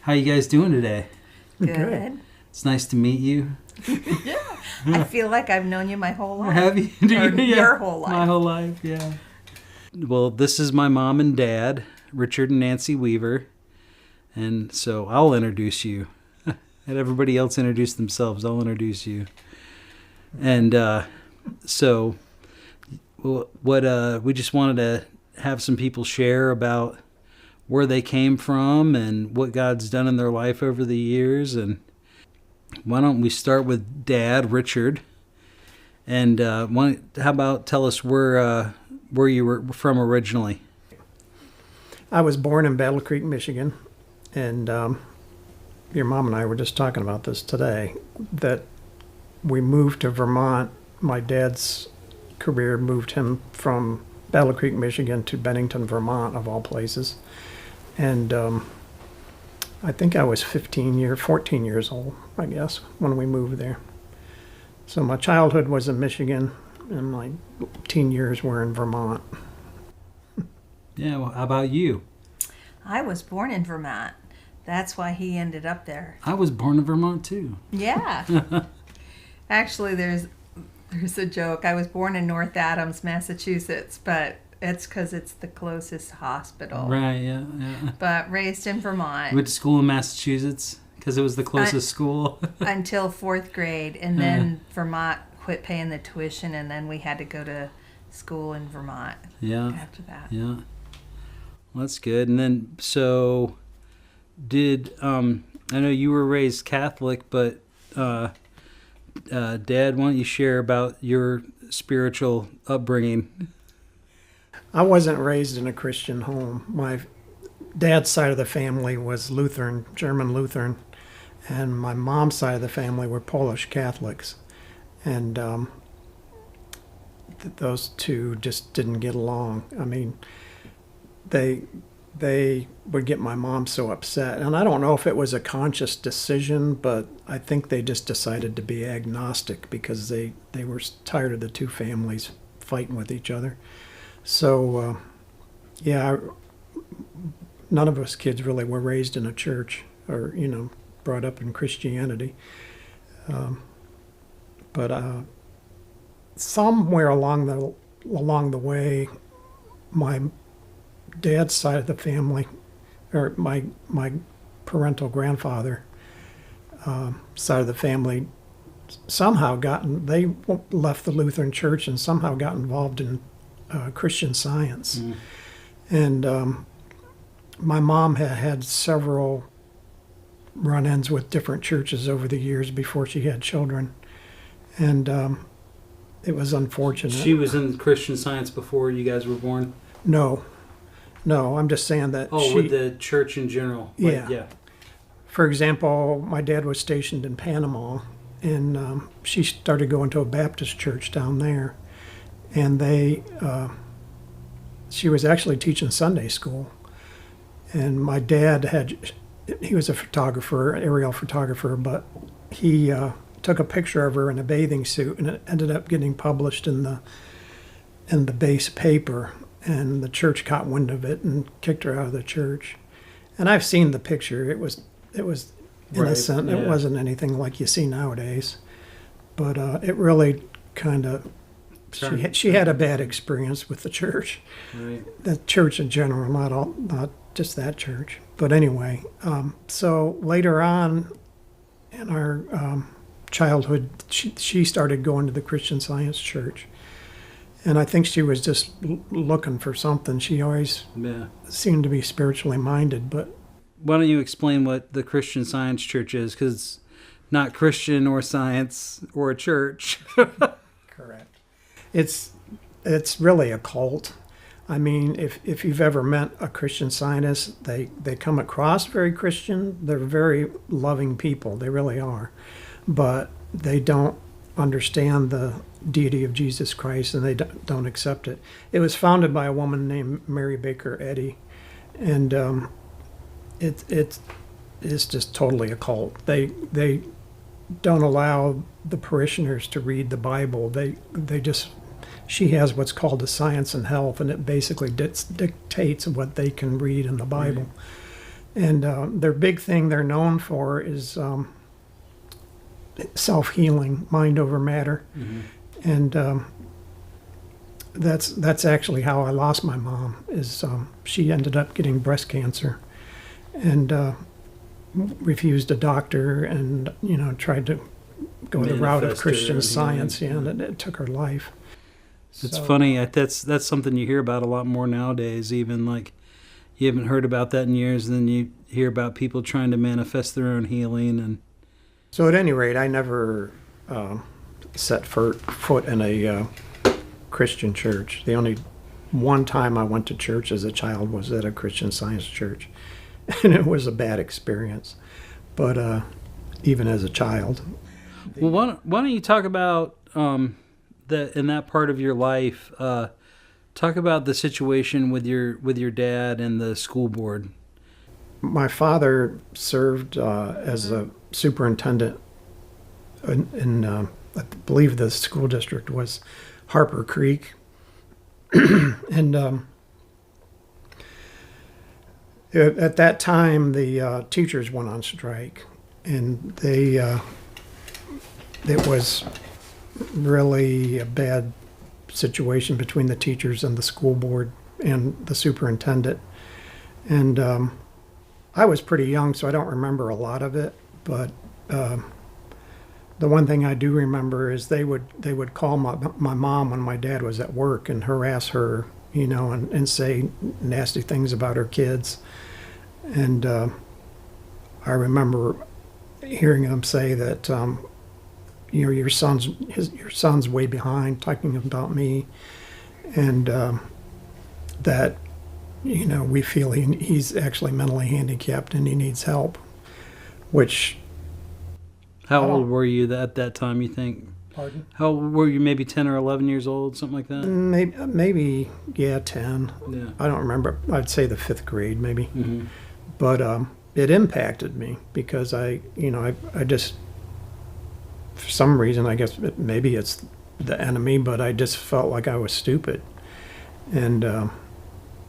How you guys doing today? Good. It's nice to meet you. Yeah. I feel like I've known you my whole life. Have you? Or your whole life. My whole life, yeah. Well, this is my mom and dad, Richard and Nancy Weaver. And so I'll introduce you. And everybody else introduce themselves. I'll introduce you. And so what we just wanted to have some people share about where they came from and what God's done in their life over the years. And why don't we start with Dad, Richard? And how about tell us where you were from originally? I was born in Battle Creek, Michigan, and your mom and I were just talking about this today, that we moved to Vermont. My dad's career moved him from Battle Creek, Michigan to Bennington, Vermont, of all places. And I think I was 14 years old, I guess, when we moved there. So my childhood was in Michigan, and my teen years were in Vermont. Yeah, well, how about you? I was born in Vermont. That's why he ended up there. I was born in Vermont, too. Yeah. Actually, there's a joke. I was born in North Adams, Massachusetts, but it's because it's the closest hospital. Right, yeah. But raised in Vermont. Went to school in Massachusetts because it was the closest school. Until 4th grade, and then Vermont quit paying the tuition, and then we had to go to school in Vermont after that. Yeah. Well, that's good. And then, so did, I know you were raised Catholic, but Dad, why don't you share about your spiritual upbringing? I wasn't raised in a Christian home. My dad's side of the family was Lutheran, German Lutheran, and my mom's side of the family were Polish Catholics. And those two just didn't get along. I mean, they would get my mom so upset. And I don't know if it was a conscious decision, but I think they just decided to be agnostic because they were tired of the two families fighting with each other. So, none of us kids really were raised in a church or, brought up in Christianity. But somewhere along the way, my dad's side of the family, or my parental grandfather side of the family, they left the Lutheran Church and somehow got involved in Christian Science. And my mom had several run-ins with different churches over the years before she had children. And it was unfortunate. She was in Christian Science before you guys were born? No, I'm just saying that with the church in general? Yeah. For example, my dad was stationed in Panama, and she started going to a Baptist church down there. And she was actually teaching Sunday school. And my dad he was a photographer, aerial photographer, but he took a picture of her in a bathing suit, and it ended up getting published in the base paper. And the church caught wind of it and kicked her out of the church. And I've seen the picture. It was innocent. Right, yeah. It wasn't anything like you see nowadays. But it really kind of... She had a bad experience with the church. Right. The church in general, not just that church. But anyway, so later on in our childhood, she started going to the Christian Science church. And I think she was just looking for something. She always seemed to be spiritually minded. But why don't you explain what the Christian Science church is? Because it's not Christian or science or a church. Correct. It's really a cult. I mean, if you've ever met a Christian Scientist, they come across very Christian. They're very loving people. They really are. But they don't understand the deity of Jesus Christ, and they don't accept it. It was founded by a woman named Mary Baker Eddy, and it's just totally a cult. They don't allow the parishioners to read the Bible. She has what's called a Science and Health, and it basically dictates what they can read in the Bible. And their big thing they're known for is self-healing, mind over matter. And that's actually how I lost my mom. Is she ended up getting breast cancer, and refused a doctor, and tried to go the route of Manifest Christian her Science, healing. and it took her life. It's So, funny. That's something you hear about a lot more nowadays. Even like you haven't heard about that in years, and then you hear about people trying to manifest their own healing. And So at any rate, I never set foot in a Christian church. The only one time I went to church as a child was at a Christian Science church, and it was a bad experience. But even as a child, well, why don't you talk about that in that part of your life? Talk about the situation with your dad and the school board. my father served as a superintendent in I believe the school district was Harper Creek, and at that time the teachers went on strike, and it was really a bad situation between the teachers and the school board and the superintendent. And I was pretty young, so I don't remember a lot of it. But the one thing I do remember is they would call my mom when my dad was at work and harass her, and say nasty things about her kids. And I remember hearing them say that your son's way behind, talking about me, and that we feel he's actually mentally handicapped and he needs help. Which, How I don't- old were you at that time? You think? pardon? How old were you? Maybe 10 or 11 years old, something like that. Maybe yeah, 10. Yeah. I don't remember. I'd say the 5th grade maybe. Mm-hmm. But it impacted me because I just, for some reason, I guess maybe it's the enemy, but I just felt like I was stupid. And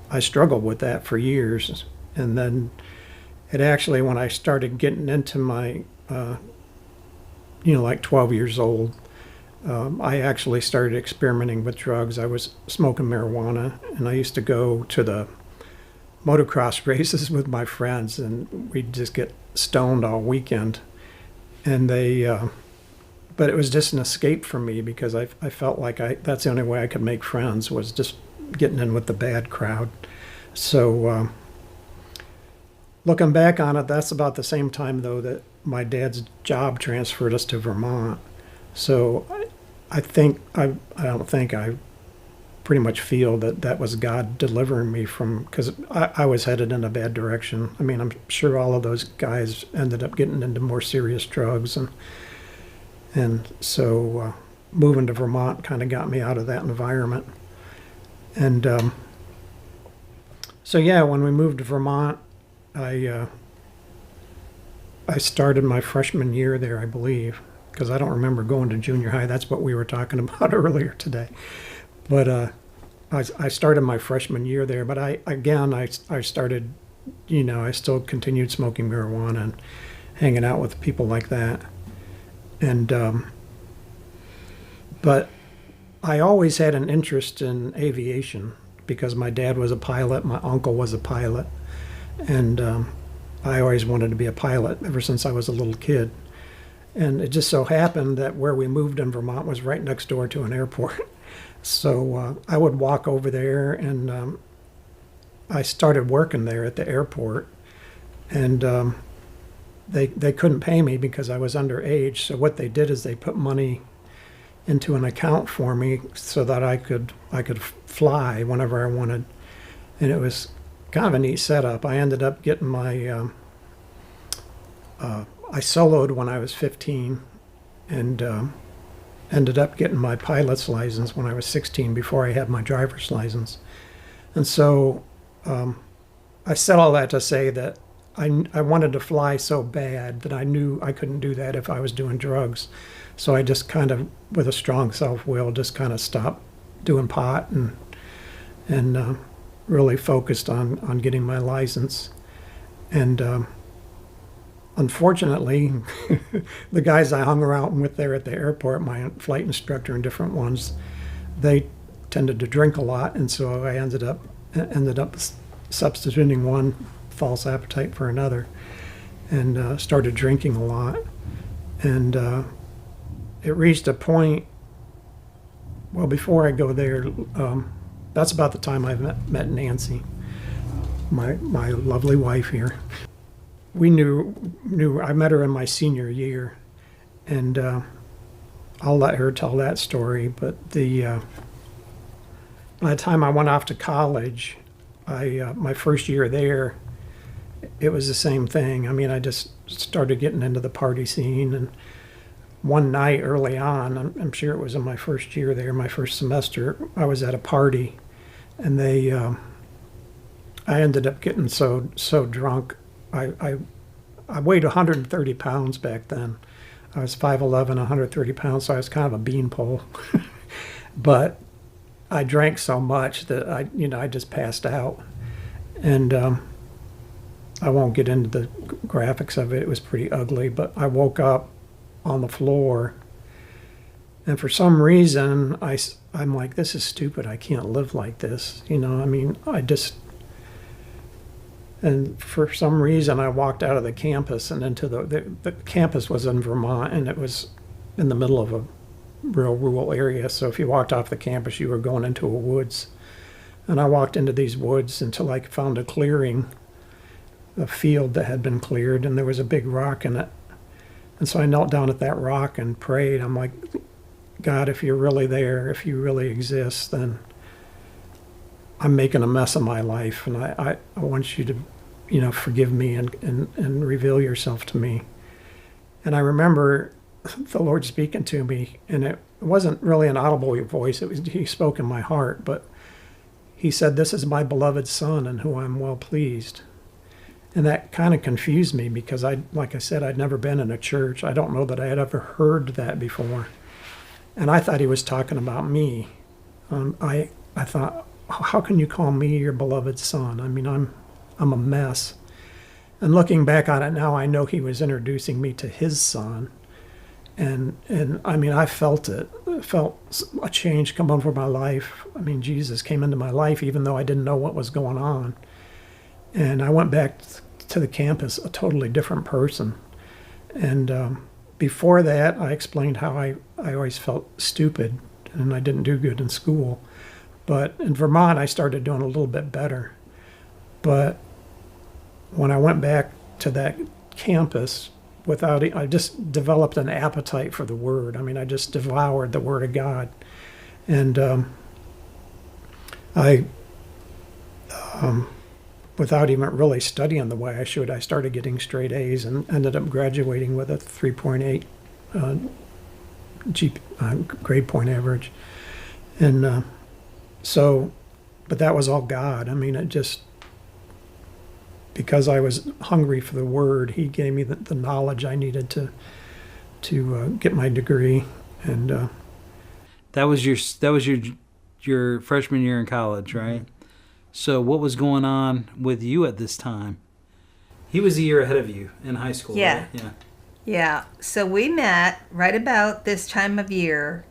I struggled with that for years. And then it actually, when I started getting into my, like 12 years old, I actually started experimenting with drugs. I was smoking marijuana, and I used to go to the motocross races with my friends, and we'd just get stoned all weekend. And but it was just an escape for me because I felt like that's the only way I could make friends was just getting in with the bad crowd. So looking back on it, that's about the same time though that my dad's job transferred us to Vermont. So I pretty much feel that was God delivering me from, because I was headed in a bad direction. I mean, I'm sure all of those guys ended up getting into more serious drugs, and so moving to Vermont kind of got me out of that environment. And so yeah, when we moved to Vermont, I started my freshman year there, I believe, because I don't remember going to junior high. That's what we were talking about earlier today. But I started my freshman year there. But I started, I still continued smoking marijuana and hanging out with people like that. And but I always had an interest in aviation because my dad was a pilot, my uncle was a pilot, and I always wanted to be a pilot ever since I was a little kid. And it just so happened that where we moved in Vermont was right next door to an airport. So I would walk over there, and I started working there at the airport. And they couldn't pay me because I was underage. So what they did is they put money into an account for me so that I could fly whenever I wanted. And it was kind of a neat setup. I ended up getting my I soloed when I was 15, and ended up getting my pilot's license when I was 16 before I had my driver's license. And so I said all that to say that I wanted to fly so bad that I knew I couldn't do that if I was doing drugs. So I just kind of, with a strong self-will, just kind of stopped doing pot and really focused on getting my license. And unfortunately, the guys I hung around with there at the airport, my flight instructor and different ones, they tended to drink a lot, and so I ended up substituting one false appetite for another, and started drinking a lot. And it reached a point. Well, before I go there, that's about the time I met Nancy, my lovely wife here. We knew I met her in my senior year, and I'll let her tell that story. But by the time I went off to college, my first year there, it was the same thing. I mean, I just started getting into the party scene, and one night early on, I'm sure it was in my first year there, my first semester, I was at a party, and I ended up getting so drunk. I weighed 130 pounds back then. I was 5'11", 130 pounds, so I was kind of a beanpole. But I drank so much that I just passed out. And I won't get into the graphics of it. It was pretty ugly, but I woke up on the floor, and for some reason, I'm like, this is stupid. I can't live like this. I mean, and for some reason, I walked out of the campus and into the campus was in Vermont, and it was in the middle of a real rural area. So if you walked off the campus, you were going into a woods. And I walked into these woods until I found a clearing, a field that had been cleared, and there was a big rock in it. And so I knelt down at that rock and prayed. I'm like, God, if you're really there, if you really exist, then I'm making a mess of my life, and I want you to, forgive me and reveal yourself to me. And I remember the Lord speaking to me, and it wasn't really an audible voice. He spoke in my heart, but he said, "This is my beloved Son, in whom I'm well pleased." And that kind of confused me because like I said, I'd never been in a church. I don't know that I had ever heard that before. And I thought he was talking about me. I thought, how can you call me your beloved son? I mean, I'm a mess. And looking back on it now, I know he was introducing me to his son. And I mean, I felt it. I felt a change come over my life. I mean, Jesus came into my life even though I didn't know what was going on. And I went back to the campus a totally different person. And before that, I explained how I always felt stupid and I didn't do good in school. But in Vermont, I started doing a little bit better. But when I went back to that campus, I just developed an appetite for the Word. I mean, I just devoured the Word of God. And without even really studying the way I should, I started getting straight A's and ended up graduating with a 3.8 grade point average. And but that was all God. I mean, it just, because I was hungry for the Word, He gave me the knowledge I needed to get my degree. And that was your freshman year in college, right? So what was going on with you at this time? He was a year ahead of you in high school, Yeah. right? Yeah. So we met right about this time of year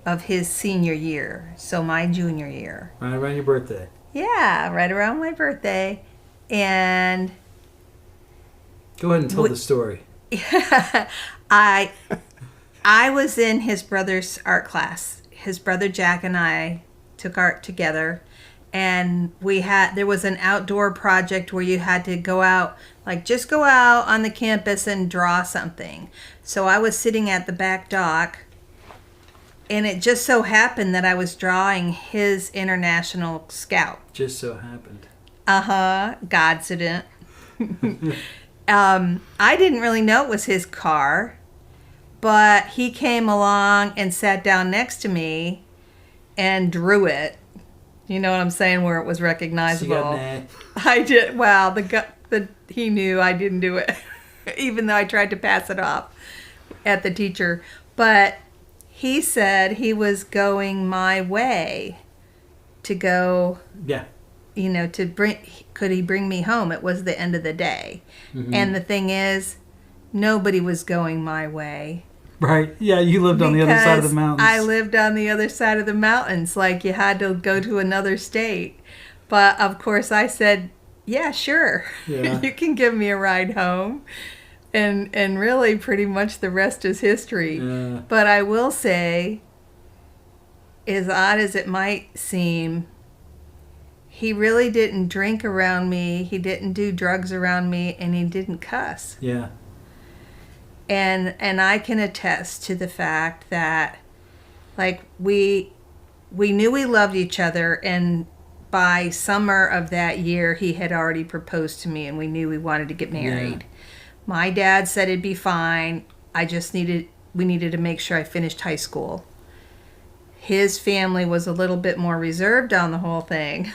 of his senior year. So my junior year. Right around your birthday. Yeah, right around my birthday. And Go ahead and tell the story. I was in his brother's art class. His brother Jack and I took art together, and there was an outdoor project where you had to go out, just go out on the campus and draw something. So I was sitting at the back dock, and it just so happened that I was drawing his International Scout. Just so happened. Godsident. I didn't really know it was his car, but he came along and sat down next to me and drew it. You know what I'm saying? Where it was recognizable. So you got an A. I did. Well, he knew I didn't do it, even though I tried to pass it off at the teacher. But he said he was going my way to go. Yeah. to bring, could he bring me home? It was the end of the day. Mm-hmm. And the thing is, nobody was going my way. Right. Yeah, you lived on the other side of the Because mountains. I lived on the other side of the mountains. Like, you had to go to another state. But of course I said, yeah, sure. Yeah. You can give me a ride home. And really pretty much the rest is history. Yeah. But I will say, as odd as it might seem, he really didn't drink around me. He didn't do drugs around me, and he didn't cuss. Yeah. And I can attest to the fact that, like, we knew we loved each other, and by summer of that year he had already proposed to me, and we knew we wanted to get married. Yeah. My dad said it'd be fine. We needed to make sure I finished high school. His family was a little bit more reserved on the whole thing.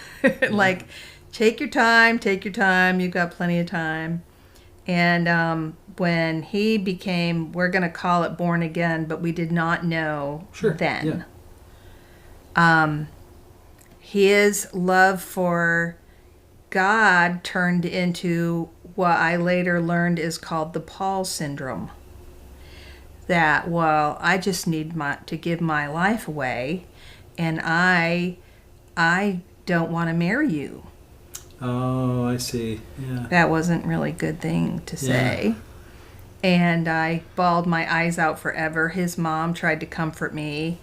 Like, take your time, you've got plenty of time. And when he became, we're going to call it born again, but we did not know Sure. then. Yeah. His love for God turned into what I later learned is called the Paul syndrome. That, well, I just need to give my life away, and I don't want to marry you. Oh, I see. Yeah. That wasn't really a good thing to say. And I bawled my eyes out forever. His mom tried to comfort me,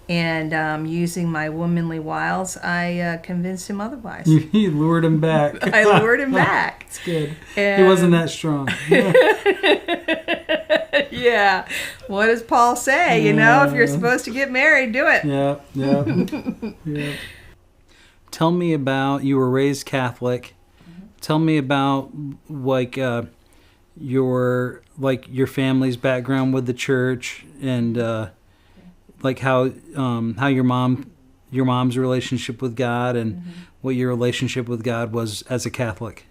and using my womanly wiles, I convinced him otherwise. You lured him back. I lured him back. It's good. He And- wasn't that strong. Yeah. What does Paul say? If you're supposed to get married, do it. Yeah, yeah, yeah. Tell me about, you were raised Catholic. Tell me about your family's background with the church, and how your mom's relationship with God, and what your relationship with God was as a Catholic.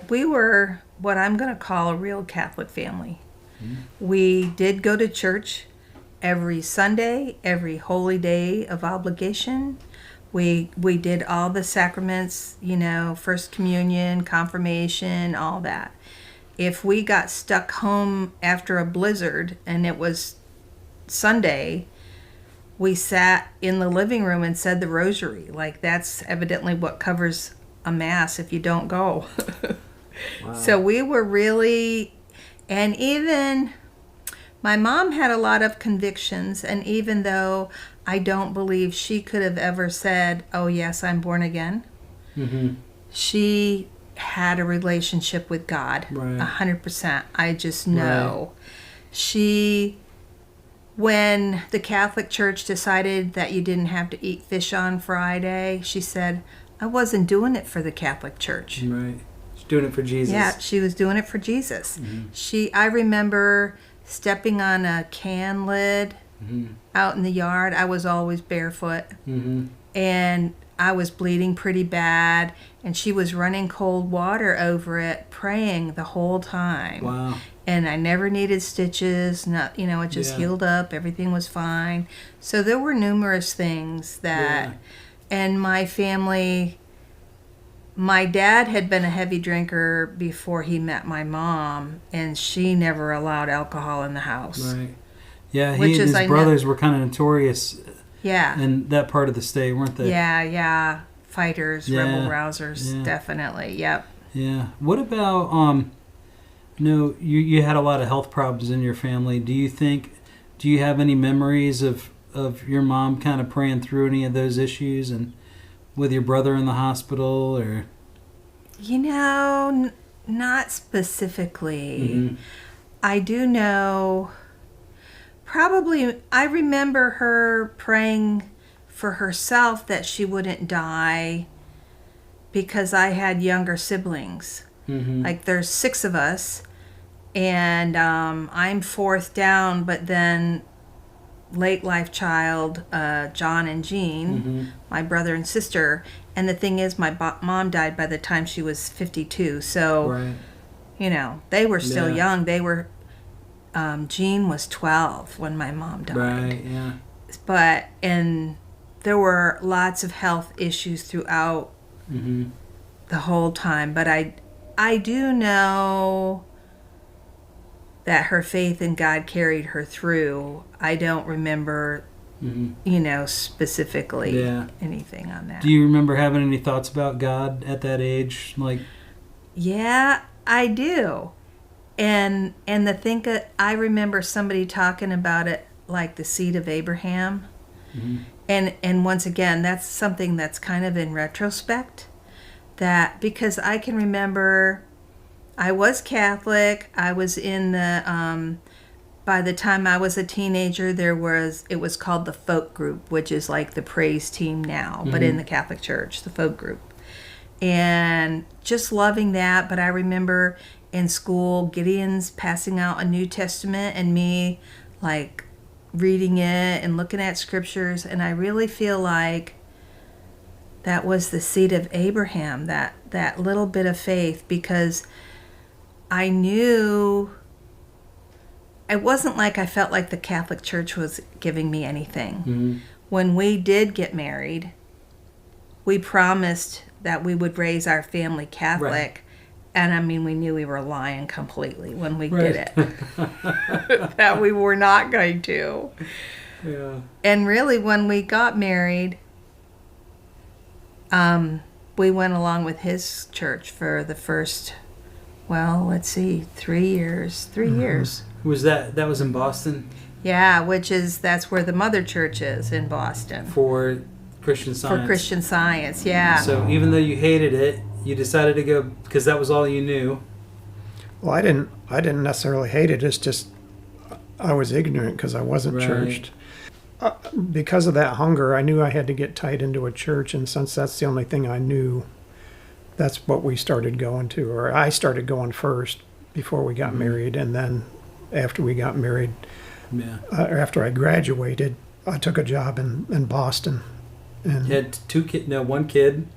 We were what I'm going to call a real Catholic family. We did go to church every Sunday, every holy day of obligation. We did all the sacraments, First Communion, Confirmation, all that. If we got stuck home after a blizzard and it was Sunday, we sat in the living room and said the rosary. Like, that's evidently what covers a mass if you don't go. Wow. So we were really, and even my mom had a lot of convictions, and even though I don't believe she could have ever said, oh yes, I'm born again, she had a relationship with God. Right. 100%. I just know. When the Catholic Church decided that you didn't have to eat fish on Friday, she said, I wasn't doing it for the Catholic Church. Right. She's doing it for Jesus. Yeah, she was doing it for Jesus. I remember stepping on a can lid out in the yard. I was always barefoot. And I was bleeding pretty bad, and she was running cold water over it, praying the whole time. Wow. And I never needed stitches. It just healed up. Everything was fine. So there were numerous things that, and my family, my dad had been a heavy drinker before he met my mom, and she never allowed alcohol in the house. Right. Yeah, he Which and is, his I know- brothers were kind of notorious Yeah. in that part of the state, weren't they? Yeah. Fighters, Yeah, rebel rousers, yeah. definitely. Yep. Yeah. What about you had a lot of health problems in your family. Do you have any memories of your mom kind of praying through any of those issues, and with your brother in the hospital, or? Not specifically. I do know, probably, I remember her praying for herself that she wouldn't die, because I had younger siblings. Like, there's 6 of us, and I'm 4th down, but then late life child, John and Jean, my brother and sister. And the thing is, my mom died by the time she was 52. So, Right. they were still Yeah. young. Jean was 12 when my mom died. Right. Yeah. But, and there were lots of health issues throughout the whole time, but I do know that her faith in God carried her through. I don't remember, specifically anything on that. Do you remember having any thoughts about God at that age? Like, yeah, I do. And I remember somebody talking about it like the seed of Abraham. And once again, that's something that's kind of in retrospect, that because I can remember I was Catholic. I was in the by the time I was a teenager, it was called the folk group, which is like the praise team now, but in the Catholic Church, the folk group. And just loving that, but I remember in school Gideon's passing out a New Testament and me like reading it and looking at scriptures, and I really feel like that was the seed of Abraham, that little bit of faith, because I knew it wasn't like I felt like the Catholic Church was giving me anything. When we did get married, we promised that we would raise our family Catholic. Right. And I mean, we knew we were lying completely when we did it. That we were not going to. Yeah. And really, when we got married, we went along with his church for the first, 3 years. 3 years. Was that was in Boston? Yeah, that's where the mother church is in Boston. For Christian Science. For Christian Science, yeah. So even though you hated it, you decided to go because that was all you knew. Well, I didn't necessarily hate it. It's just I was ignorant because I wasn't churched. Because of that hunger, I knew I had to get tied into a church, and since that's the only thing I knew, that's what we started going to, or I started going first before we got married, and then after we got married, after I graduated, I took a job in Boston. And You had one kid.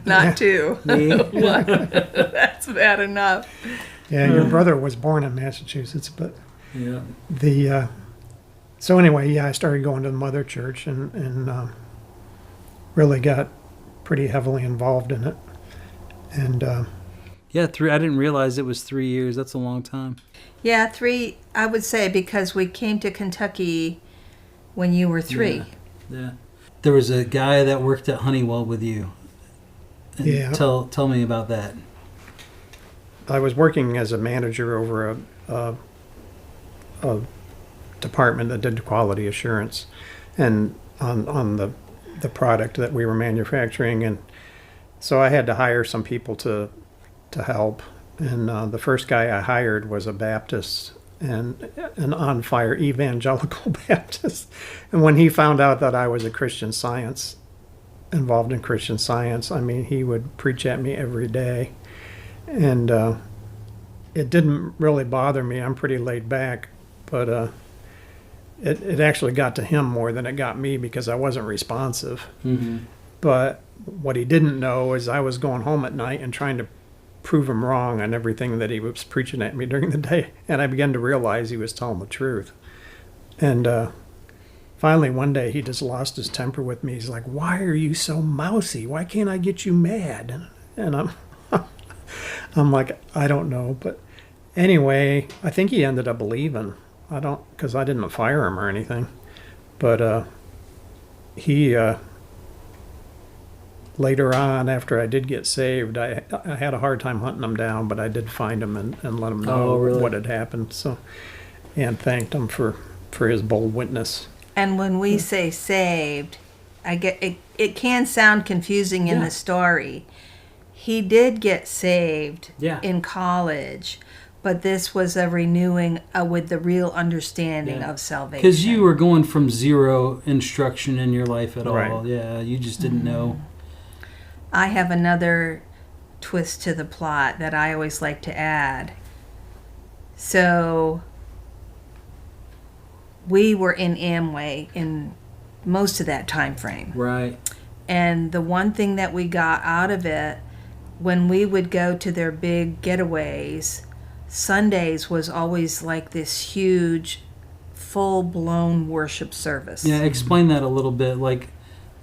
Not two. Me. One. That's bad enough. Yeah, your brother was born in Massachusetts, but Yeah. so anyway, I started going to the mother church and really got pretty heavily involved in it. And Yeah, I didn't realize it was 3 years. That's a long time. Yeah, 3, I would say, because we came to Kentucky when you were 3. Yeah. There was a guy that worked at Honeywell with you. And Yeah. Tell me about that. I was working as a manager over a department that did quality assurance and on the product that we were manufacturing, and so I had to hire some people to help, and the first guy I hired was a Baptist and an on-fire evangelical Baptist, and when he found out that I was involved in Christian Science, I mean, he would preach at me every day, and it didn't really bother me. I'm pretty laid back, but it actually got to him more than it got me because I wasn't responsive. But what he didn't know is I was going home at night and trying to prove him wrong on everything that he was preaching at me during the day, and I began to realize he was telling the truth. And finally one day he just lost his temper with me. He's like, "Why are you so mousy? Why can't I get you mad?" And I'm like, "I don't know." But anyway, I think he ended up leaving. Because I didn't fire him or anything. But he, later on, after I did get saved, I had a hard time hunting him down, but I did find him and let him know what had happened. So, and thanked him for his bold witness. And when we say saved, I get it can sound confusing in the story. He did get saved in college, but this was a renewing with the real understanding of salvation. Because you were going from zero instruction in your life at all. Right. Yeah, you just didn't know. I have another twist to the plot that I always like to add. So we were in Amway in most of that time frame. Right. And the one thing that we got out of it, when we would go to their big getaways, Sundays was always like this huge, full-blown worship service. Yeah, explain that a little bit. Like,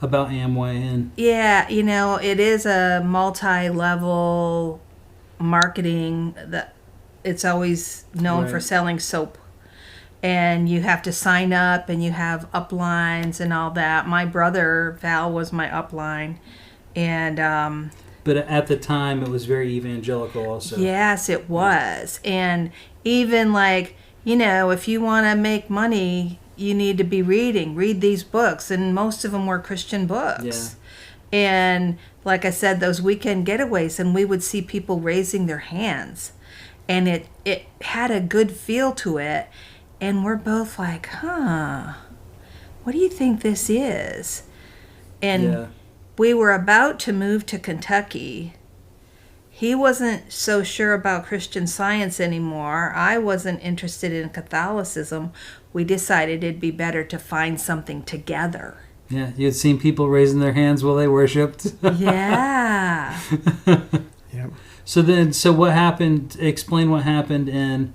about Amway and Yeah, you know, it is a multi-level marketing that it's always known for Right. selling soap. And you have to sign up and you have uplines and all that. My brother, Val, was my upline. And but at the time it was very evangelical also. yes, it was. And even like, you know, if you want to make money, you need to be read these books. And most of them were Christian books. Yeah. And like I said, those weekend getaways, and we would see people raising their hands. And it had a good feel to it. And we're both like, what do you think this is? And Yeah. we were about to move to Kentucky. He wasn't so sure about Christian Science anymore. I wasn't interested in Catholicism. We decided it'd be better to find something together. Yeah, you had seen people raising their hands while they worshipped. Yeah. Yeah. So what happened? Explain what happened in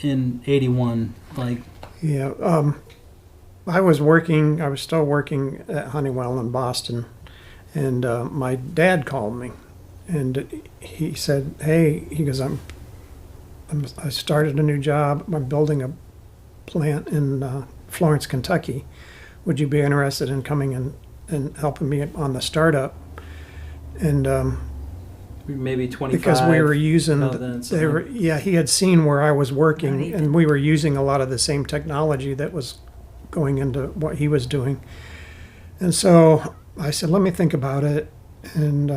81. Like, Yeah. I was still working at Honeywell in Boston, and my dad called me, and he said, "Hey," he goes, I started a new job. I'm building a plant in Florence, Kentucky. Would you be interested in coming and helping me on the startup?" And maybe 25. because we were using, Oh, then it's he had seen where I was working, Right. and we were using a lot of the same technology that was going into what he was doing. And so I said, let me think about it. And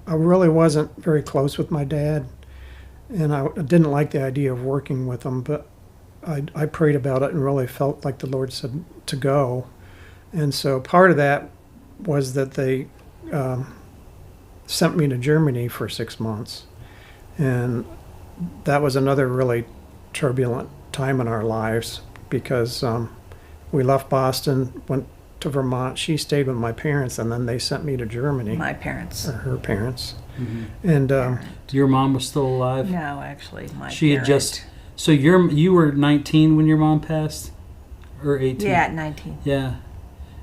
I really wasn't very close with my dad, and I didn't like the idea of working with him, but I prayed about it and really felt like the Lord said to go. And so part of that was that they sent me to Germany for 6 months. And that was another really turbulent time in our lives because we left Boston, went to Vermont. She stayed with my parents, and then they sent me to Germany, My parents. or her parents. Mhm. And Your mom was still alive. No, actually, my She had parent. just. So you were 19 when your mom passed, or 18? Yeah, at 19. Yeah.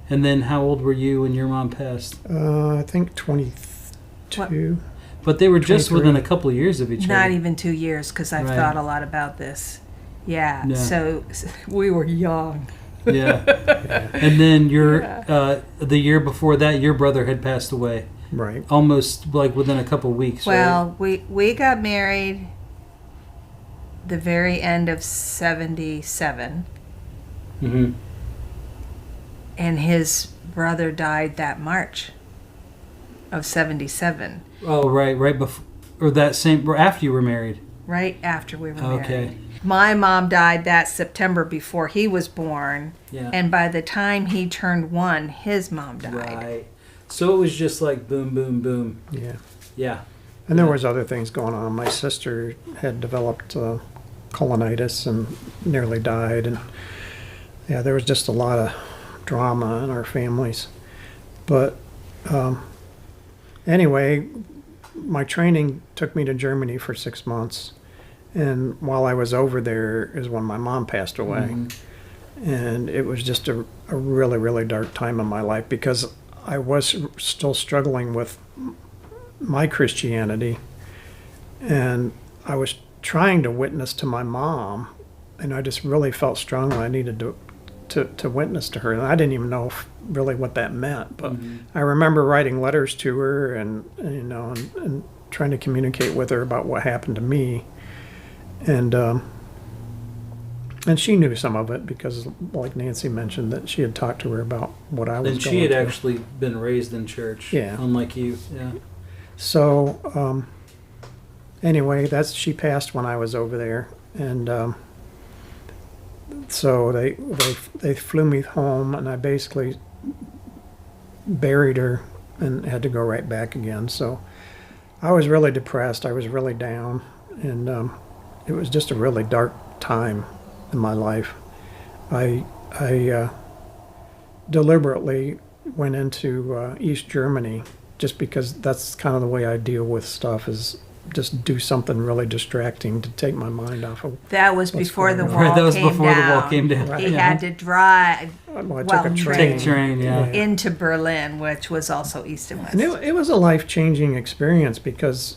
And then how old were you when your mom passed? I think 22. But they were just 23. within a couple of years of each Not other. even 2 years, because I've Right. thought a lot about this. Yeah, Yeah. so we were young. Yeah. And then the year before that, your brother had passed away, Right. almost like within a couple of weeks. Well, we got married the very end of 77, Right? Mm-hmm. and his brother died that March of 77, Oh, right before, or that same, or after you were married. right after we were Okay. married. My mom died that September before he was born, Yeah. and by the time he turned 1, his mom died. Right. So it was just like boom, boom, boom. Yeah. Yeah. And there Yeah. was other things going on. My sister had developed colonitis and nearly died, and yeah, there was just a lot of drama in our families. But anyway, my training took me to Germany for 6 months, and while I was over there is when my mom passed away. Mhm. And it was just a really, really dark time in my life because I was still struggling with my Christianity, and I was trying to witness to my mom, and I just really felt strongly I needed to witness to her, and I didn't even know really what that meant, but Mhm. I remember writing letters to her and trying to communicate with her about what happened to me, and she knew some of it because, like Nancy mentioned, that she had talked to her about what I was And going she had through. actually been raised in church. Yeah. Unlike you. Yeah. So, anyway, she passed when I was over there, and so they flew me home, and I basically buried her and had to go right back again. So I was really depressed. I was really down, and it was just a really dark time in my life. I deliberately went into East Germany just because that's kind of the way I deal with stuff. Is just do something really distracting to take my mind off of. That was What's before the going wall on? Right, that was came before down. the wall came down. Right. He Yeah. had to drive Well, I took Well, a train. Take train, yeah. into Berlin, which was also east and west. And it was a life-changing experience because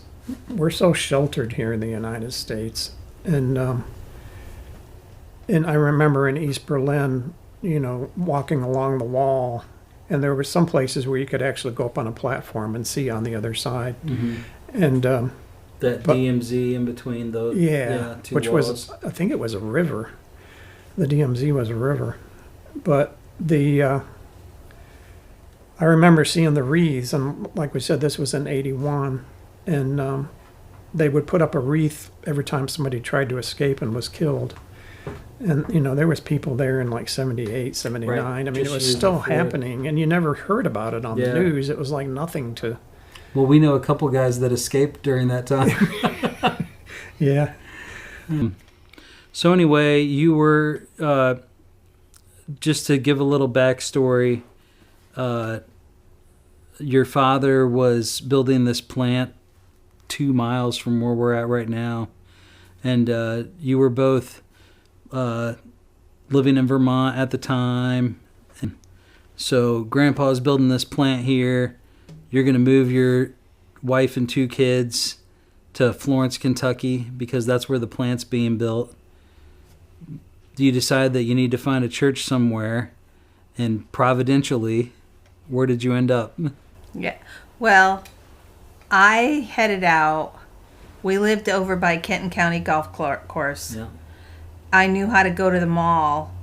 we're so sheltered here in the United States. And I remember in East Berlin, walking along the wall, and there were some places where you could actually go up on a platform and see on the other side. Mm-hmm. And That But- DMZ in between those. Two which walls. was, I think it was a river. The DMZ was a river. But I remember seeing the wreaths, and like we said, this was in 81, and they would put up a wreath every time somebody tried to escape and was killed. And, there was people there in like 78, 79. I mean, Just it was years still before. happening, and you never heard about it on Yeah. the news. It was like nothing to, Well, we know a couple guys that escaped during that time. yeah. So anyway, you were just to give a little backstory. Your father was building this plant 2 miles from where we're at right now, and you were both living in Vermont at the time. And so Grandpa's building this plant here. You're going to move your wife and 2 kids to Florence, Kentucky, because that's where the plant's being built. You decide that you need to find a church somewhere, and providentially, where did you end up? Yeah. Well, I headed out. We lived over by Kenton County Golf Course. Yeah. I knew how to go to the mall,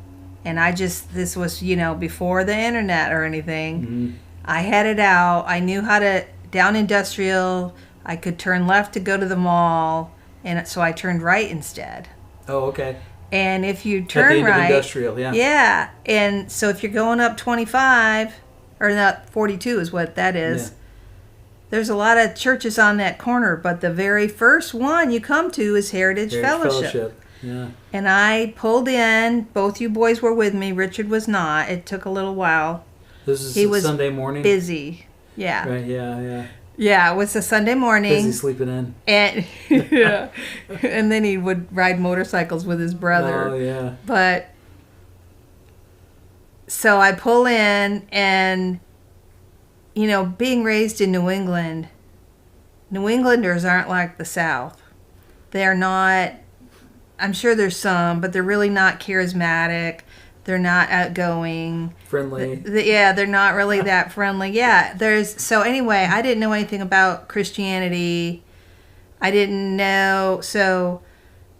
and this was, before the internet or anything. Mm-hmm. I headed out. I knew how to, down Industrial, I could turn left to go to the mall, and so I turned right instead. Oh, okay. And if you At the turn end of right, Industrial, yeah. yeah, and so if you're going up 25, or not 42 is what that is. Yeah. There's a lot of churches on that corner, but the very first one you come to is Heritage Fellowship. Yeah. And I pulled in. Both you boys were with me. Richard was not. It took a little while. This is He was Sunday morning. Busy. Yeah. Right. Yeah. Yeah, it was a Sunday morning. Busy sleeping in. And yeah. And then he would ride motorcycles with his brother. Oh yeah. But so I pull in, and being raised in New England, New Englanders aren't like the South. They're not, I'm sure there's some, but they're really not charismatic. They're not outgoing. Friendly. They're not really that friendly. Yeah, so anyway, I didn't know anything about Christianity. I didn't know. So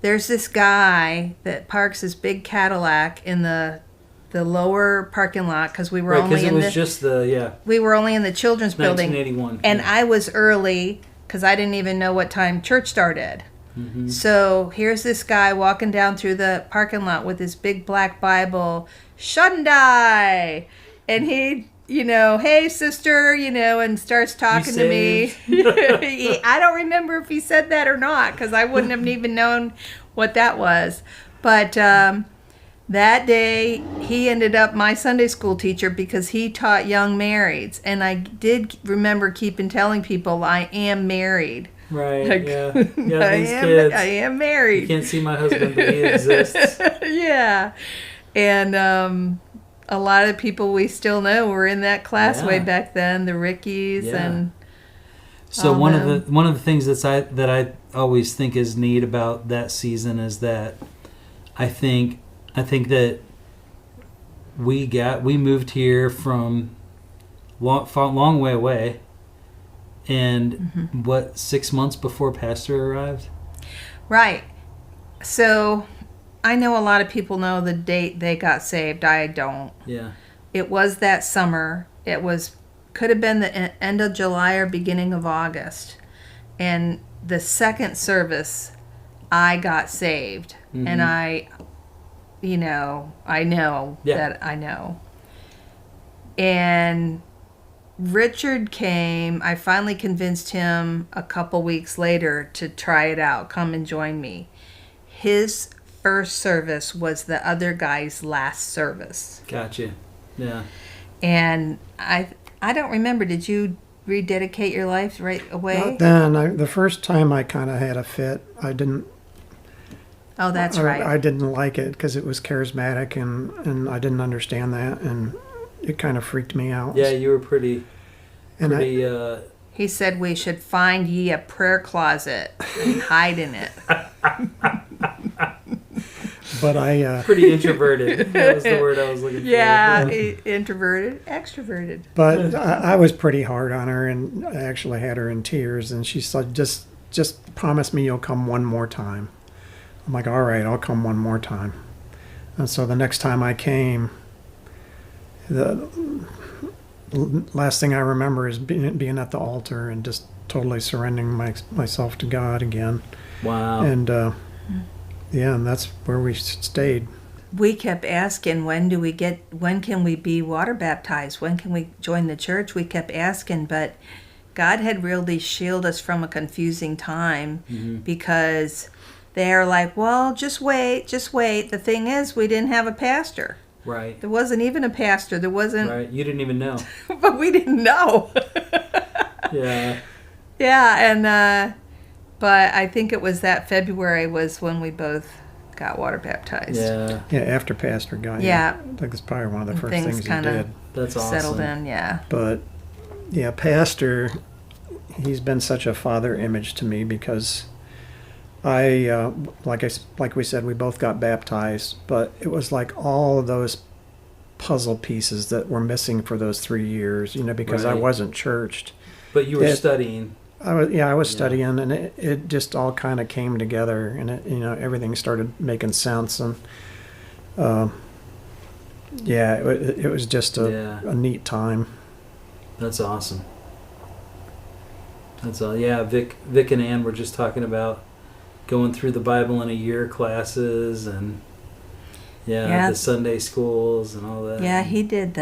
there's this guy that parks this big Cadillac in the lower parking lot, because we were Right, because only it in was the just the we were only in the children's building, 1981. and yeah. I was early because I didn't even know what time church started. Mm-hmm. So here's this guy walking down through the parking lot with his big black Bible, Shundai, and he, hey sister, and starts talking to me. I don't remember if he said that or not, because I wouldn't have even known what that was. But that day, he ended up my Sunday school teacher because he taught young marrieds. And I did remember keeping telling people I am married. Right. Like, Yeah. Yeah. I These am, kids. I am You married. can't see my husband, but he exists. Yeah. And a lot of people we still know were in that class way Yeah. back then, the Rickies Yeah. and So all one them. of the things that I always think is neat about that season is that I think that we moved here from long way away, and 6 months before Pastor arrived. Right. So I know a lot of people know the date they got saved. I don't. Yeah. It was that summer. Could have been the end of July or beginning of August. And the second service, I got saved. Mhm. And I know Yeah. that I know. And Richard came. I finally convinced him a couple weeks later to try it out. Come and join me. His first service was the other guy's last service. Gotcha. Yeah. And I don't remember, did you rededicate your life right away? Not then. The first time I kind of had a fit. I didn't. Oh, that's right. I didn't like it because it was charismatic, and I didn't understand that, and it kind of freaked me out. Yeah, you were pretty. And He said we should find ye a prayer closet and hide in it. but I. Pretty introverted. That was the word I was looking for. Yeah, introverted, extroverted. But I was pretty hard on her, and I actually had her in tears. And she said, "Just promise me you'll come one more time." I'm like, "All right, I'll come one more time." And so the next time I came, the last thing I remember is being at the altar and just totally surrendering myself to God again. Wow. And yeah, and that's where we stayed. We kept asking, when can we be water baptized? When can we join the church? We kept asking, but God had really shielded us from a confusing time because they're like, well, just wait. The thing is, we didn't have a pastor. Right. There wasn't even a pastor. There wasn't. Right. You didn't even know. But we didn't know. Yeah. Yeah, and but I think it was that February was when we both got water baptized. Yeah. Yeah, after Pastor got here. Yeah. I think it's probably one of the And first things things he kinda did. That's awesome. Settled in, yeah. But yeah, Pastor, he's been such a father image to me because like we said, we both got baptized, but it was like all of those puzzle pieces that were missing for those 3 years, because I Right. wasn't churched. But you were studying. I was Yeah. studying, and it just all kind of came together, and everything started making sense, and yeah, it was just a neat time. That's awesome. That's all. Yeah, Vic and Ann were just talking about going through the Bible in a year classes and Yeah. the Sunday schools and all that. Yeah, he did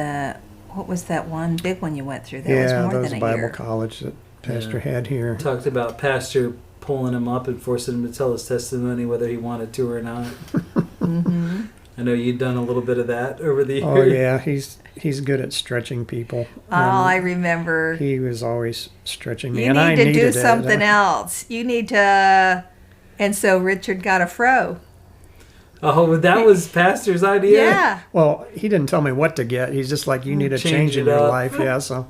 what was that one big one you went through? That was Yeah, more those than a Bible year. college that Pastor Yeah. had here. Talked about Pastor pulling him up and forcing him to tell his testimony whether he wanted to or not. Mm-hmm. I know you'd done a little bit of that over the years. Oh yeah, he's good at stretching people. Oh, I remember. He was always stretching me, You and I need to needed do it. something else. You need to. And so Richard got a fro. Oh, that was Pastor's idea? Yeah. Well, he didn't tell me what to get. He's just like, you need a Change change in it your up. life. Yeah, so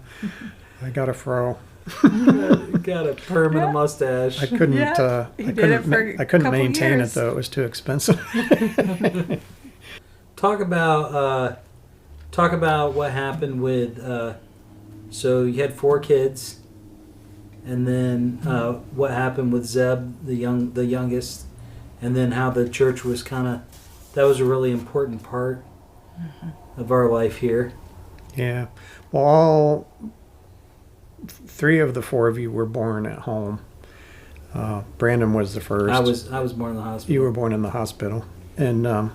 I got a fro. Got a permanent mustache. I couldn't. Yeah, he I did couldn't. it for I couldn't a couple maintain years. it though. It was too expensive. Talk about what happened with. So you had 4 kids, and then what happened with Zeb, the youngest, and then how the church was that was a really important part of our life here. Yeah. Well, all 3 of the 4 of you were born at home. Brandon was the first. I was born in the hospital. You were born in the hospital, and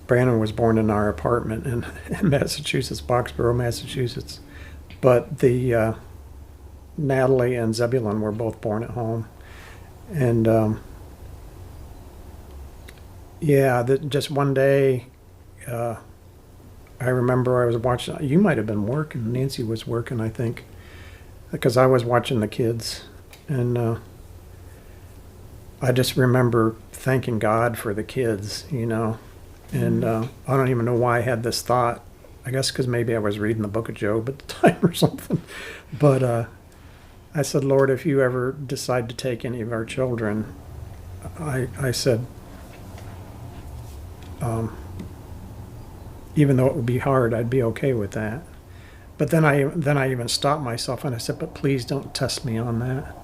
Brandon was born in our apartment in Massachusetts, Boxborough, Massachusetts. But the Natalie and Zebulon were both born at home, and yeah, just one day, I remember I was watching. You might have been working. Nancy was working, I think, because I was watching the kids, and I just remember thanking God for the kids, and I don't even know why I had this thought. I guess because maybe I was reading the book of Job at the time or something. But I said, Lord, if you ever decide to take any of our children, I said, even though it would be hard, I'd be okay with that. But then I even stopped myself and I said, but please don't test me on that.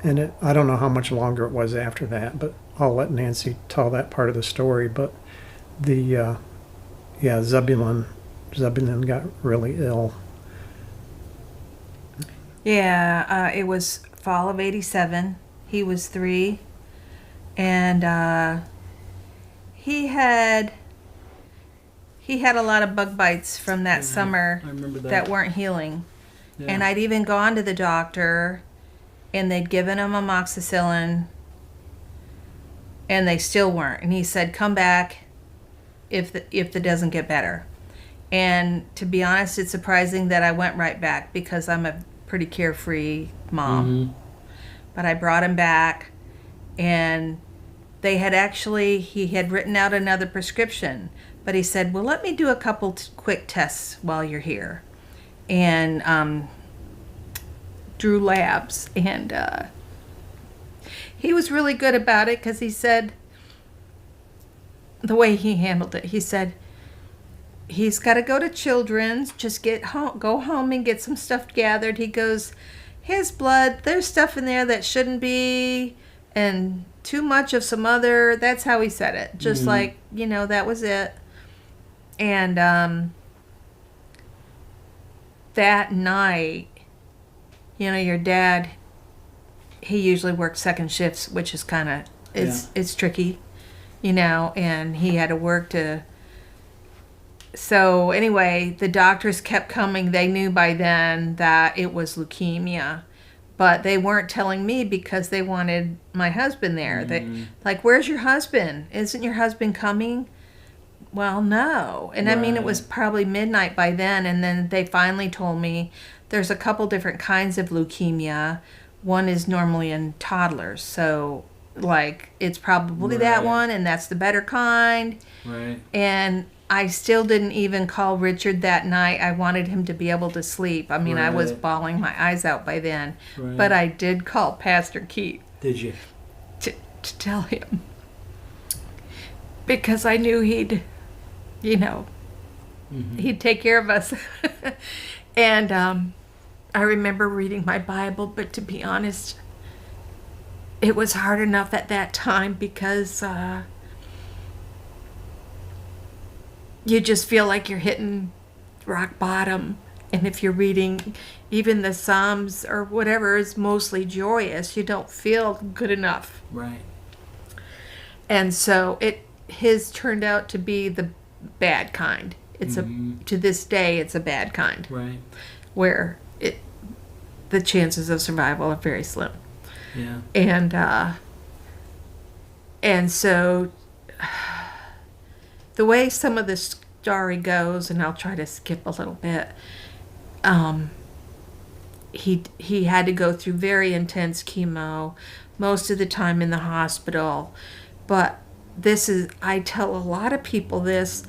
And I don't know how much longer it was after that, but I'll let Nancy tell that part of the story. But Zebulon got really ill. Yeah, it was fall of '87. He was 3, and he had a lot of bug bites from that summer I remember that weren't healing. Yeah. And I'd even gone to the doctor, and they'd given him amoxicillin, and they still weren't. And he said, "Come back if it doesn't get better." And to be honest, it's surprising that I went right back because I'm a pretty carefree mom. But I brought him back, and he had written out another prescription, but he said, well, let me do a couple quick tests while you're here. And drew labs, and he was really good about it because he said, the way he handled it, he said, he's got to go to Children's, just go home and get some stuff gathered. He goes, his blood, there's stuff in there that shouldn't be, and too much of some other. That's how he said it. Just like, that was it. And that night, your dad, he usually works second shifts, which is kind of, it's tricky, and he had to work to. So anyway, the doctors kept coming. They knew by then that it was leukemia, but they weren't telling me because they wanted my husband there. They like, where's your husband? Isn't your husband coming? Well, no. And I mean, it was probably midnight by then. And then they finally told me there's a couple different kinds of leukemia. One is normally in toddlers. So like, it's probably that one, and that's the better kind. Right. And I still didn't even call Richard that night. I wanted him to be able to sleep. I mean, I was bawling my eyes out by then. Right. But I did call Pastor Keith. Did you? To tell him. Because I knew he'd take care of us. And I remember reading my Bible, but to be honest, it was hard enough at that time because you just feel like you're hitting rock bottom. And if you're reading even the Psalms or whatever is mostly joyous, you don't feel good enough. Right. And so his turned out to be the bad kind. It's to this day, it's a bad kind. Right. Where the chances of survival are very slim. Yeah. And so the way some of the story goes, and I'll try to skip a little bit, he had to go through very intense chemo, most of the time in the hospital. But I tell a lot of people this,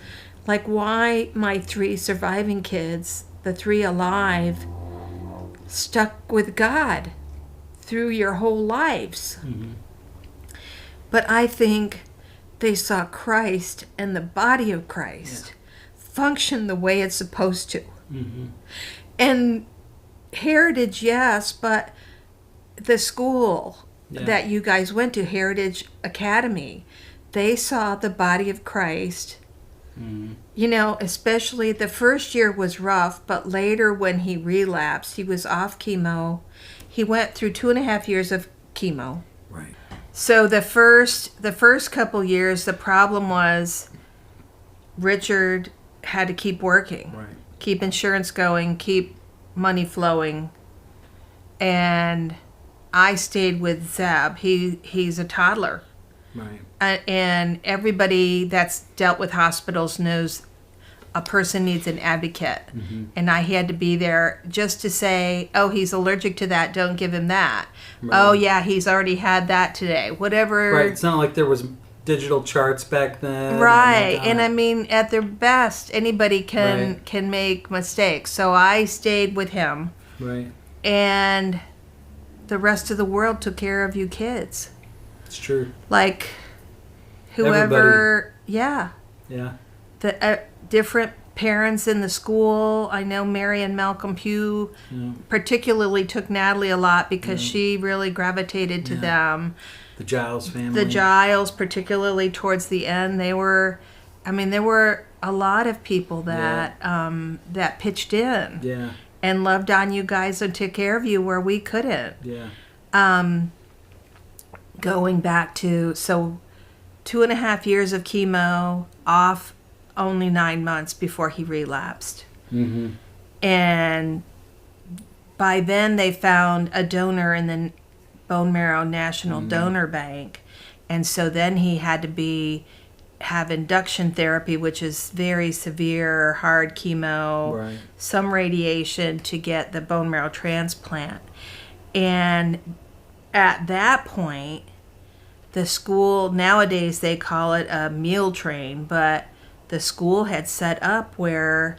like why my 3 surviving kids, the 3 alive, stuck with God through your whole lives. But I think they saw Christ and the body of Christ function the way it's supposed to. And Heritage, yes, but the school that you guys went to, Heritage Academy, they saw the body of Christ. Especially the first year was rough, but later when he relapsed, he was off chemo. He went through 2.5 years of chemo. Right. So the first couple years, the problem was Richard had to keep working, keep insurance going, keep money flowing, and I stayed with Zeb. He's a toddler. Right. And everybody that's dealt with hospitals knows a person needs an advocate. And I had to be there just to say, oh, he's allergic to that, don't give him that. Right. Oh, yeah, he's already had that today. Whatever. Right. It's not like there was digital charts back then. Right. And I mean, at their best, anybody can make mistakes. So I stayed with him. Right. And the rest of the world took care of you kids. It's true. Like, whoever, Yeah. the different parents in the school. I know Mary and Malcolm Pugh particularly took Natalie a lot because she really gravitated to them. The Giles family. The Giles, particularly towards the end, there were a lot of people that that pitched in. Yeah. And loved on you guys and took care of you where we couldn't. Yeah. Going back to 2.5 years of chemo, off only 9 months before he relapsed. And by then they found a donor in the Bone Marrow National Donor Bank. And so then he had to be have induction therapy, which is very severe, hard chemo, Right. some radiation to get the bone marrow transplant. And at that point, the school, nowadays they call it a meal train, but the school had set up where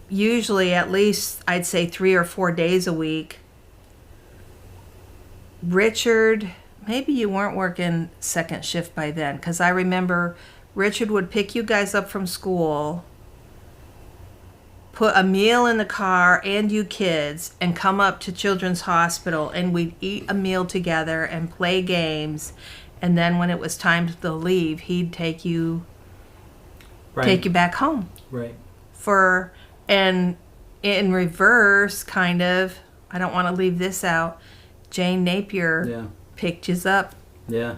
usually at least I'd say 3 or 4 days a week, Richard, maybe you weren't working second shift by then, because I remember Richard would pick you guys up from school, put a meal in the car and you kids, and come up to Children's Hospital, and we'd eat a meal together and play games. And then when it was time to leave, he'd take you back home. Right. And in reverse, kind of, I don't want to leave this out, Jane Napier Yeah. picked you up Yeah.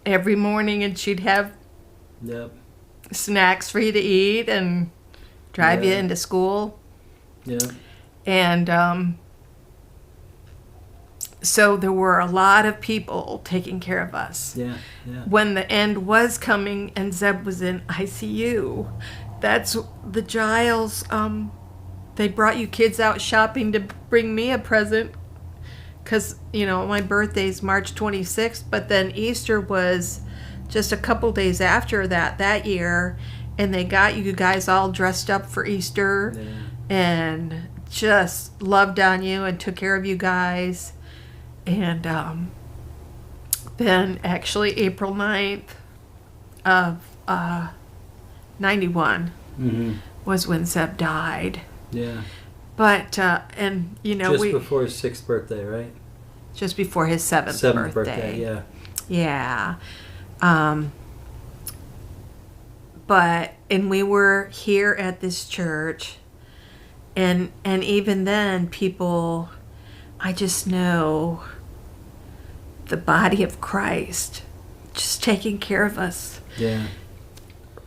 every morning, and she'd have Yep. snacks for you to eat and drive you Yeah. into school. Yeah. And so there were a lot of people taking care of us. Yeah. Yeah. When the end was coming and Zeb was in ICU, that's the Giles, they brought you kids out shopping to bring me a present, because, my birthday's March 26th, but then Easter was just a couple days after that year, and they got you guys all dressed up for Easter Yeah. and just loved on you and took care of you guys. And then actually April 9th of 91 Mm-hmm. was when Zeb died. Yeah. But, Just before his 6th birthday, right? just before his seventh birthday. Yeah. Yeah. And we were here at this church, and even then people, I just know the body of Christ just taking care of us. Yeah.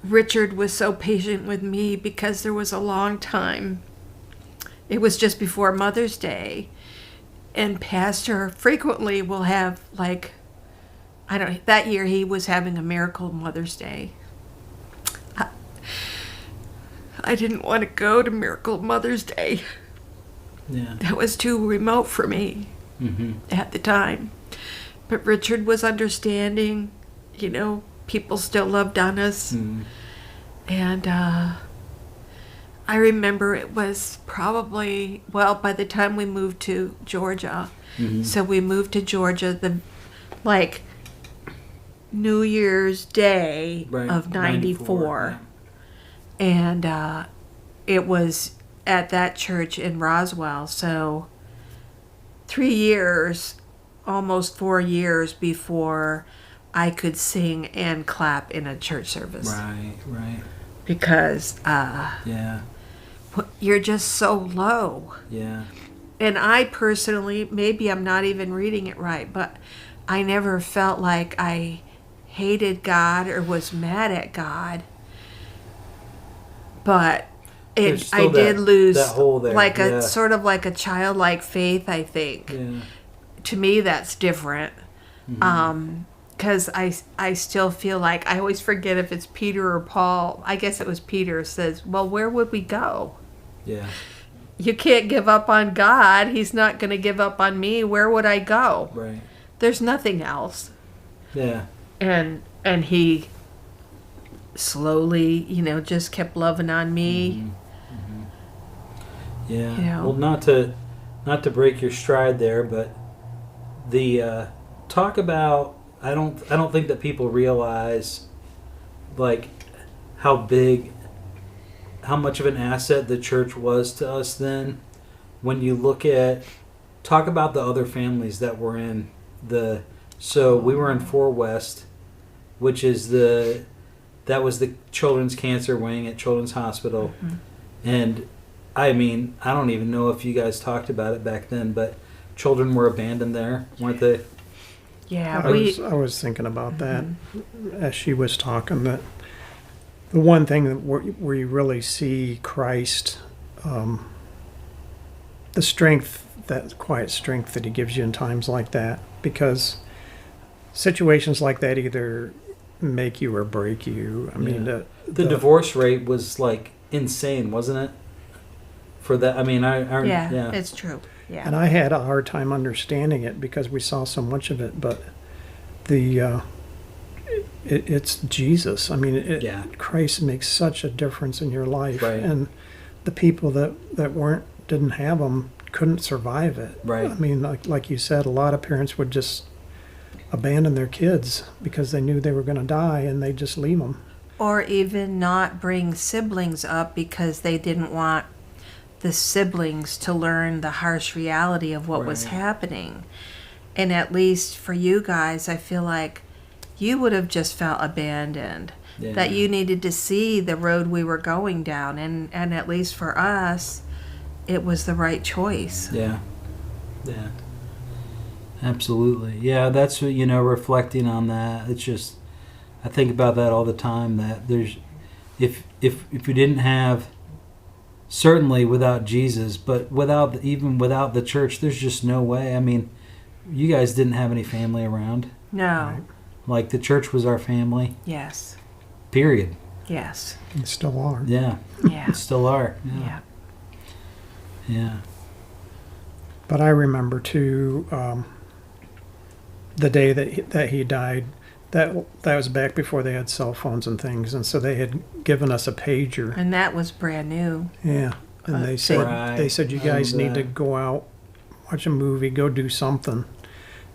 Richard was so patient with me because there was a long time. It was just before Mother's Day, and Pastor frequently will have, like, that year he was having a miracle Mother's Day. I didn't want to go to Miracle Mother's Day. Yeah. That was too remote for me Mm-hmm. at the time. But Richard was understanding, people still loved on us. Mm-hmm. And I remember it was probably, by the time we moved to Georgia. Mm-hmm. So we moved to Georgia New Year's Day Right. of 94. Yeah. And it was at that church in Roswell. So 3 years, almost 4 years before I could sing and clap in a church service. Right. Right. Because Yeah. you're just so low. Yeah. And I personally, maybe I'm not even reading it right, but I never felt like I hated God or was mad at God. But There's I still did that- lose that hole there, like yeah. a sort of like a childlike faith, I think. Yeah. To me, that's different. Mm-hmm. Because I still feel like, I always forget if it's Peter or Paul. I guess it was Peter says, well, where would we go? Yeah. You can't give up on God. He's not going to give up on me. Where would I go? Right. There's nothing else. Yeah. And he slowly, just kept loving on me. Mm-hmm. Yeah. You know. Well, not to break your stride there, but the talk about, I don't think that people realize, like, how much of an asset the church was to us then. When you talk about the other families that were in so we were in 4 West, which is that was the children's cancer wing at Children's Hospital. Mhm. And I mean, I don't even know if you guys talked about it back then, but children were abandoned there, weren't they? Yeah, I was thinking about that as she was talking, that the one thing that where you really see Christ, the strength, that quiet strength that he gives you in times like that, because situations like that either make you or break you. I mean, Yeah. The divorce rate was like insane, wasn't it? For that, I mean, Yeah, it's true. Yeah. and I had a hard time understanding it because we saw so much of it. But it's Jesus. I mean, Yeah. Christ makes such a difference in your life, Right. and the people that didn't have him couldn't survive it. Right. I mean, like you said, a lot of parents would just abandon their kids because they knew they were going to die, and they just leave them. Or even not bring siblings up because they didn't want the siblings to learn the harsh reality of what was Right. happening. And at least for you guys, I feel like you would have just felt abandoned. Yeah. That you needed to see the road we were going down. And at least for us, it was the right choice. Yeah. Yeah. Absolutely. Yeah, that's what, reflecting on that. It's just, I think about that all the time, that there's, if we didn't have, certainly without Jesus, but even without the church, there's just no way. I mean, you guys didn't have any family around. No. Right. Like, the church was our family, Yes. period. Yes. And still are. Yeah. Yeah. Still are. Yeah. Yeah. Yeah. But I remember too, the day that he died. That was back before they had cell phones and things, and so they had given us a pager. And that was brand new. Yeah, and they said Right. you I guys need remember to that. go out, watch a movie, go do something,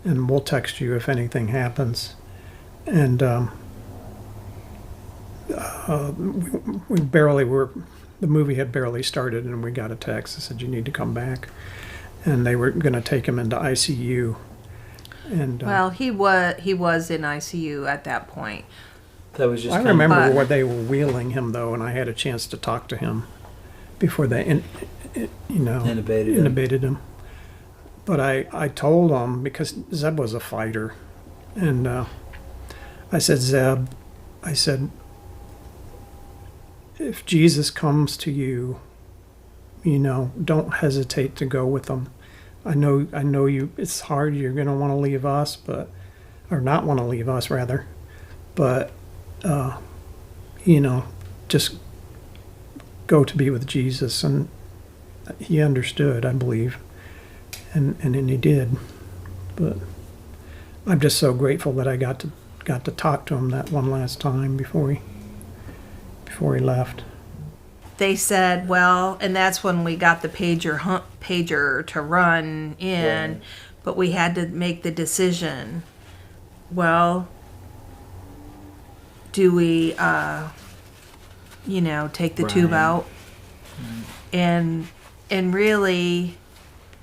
and we'll text you if anything happens. And we barely were. The movie had barely started, and we got a text that said you need to come back, and they were going to take him into ICU. And Well, he was in ICU at that point. That was just I kind remember But- where they were wheeling him though, and I had a chance to talk to him before they, intubated him. But I told him, because Zeb was a fighter, and I said, Zeb, if Jesus comes to you, don't hesitate to go with him. I know you. It's hard. You're going to want to leave us, or not want to leave us rather. But just go to be with Jesus. And he understood, I believe, and then he did. But I'm just so grateful that I got to talk to him that one last time before he left. They said, well, and that's when we got the pager to run in, Right. but we had to make the decision. Well, do we, take the tube Right. out? And really,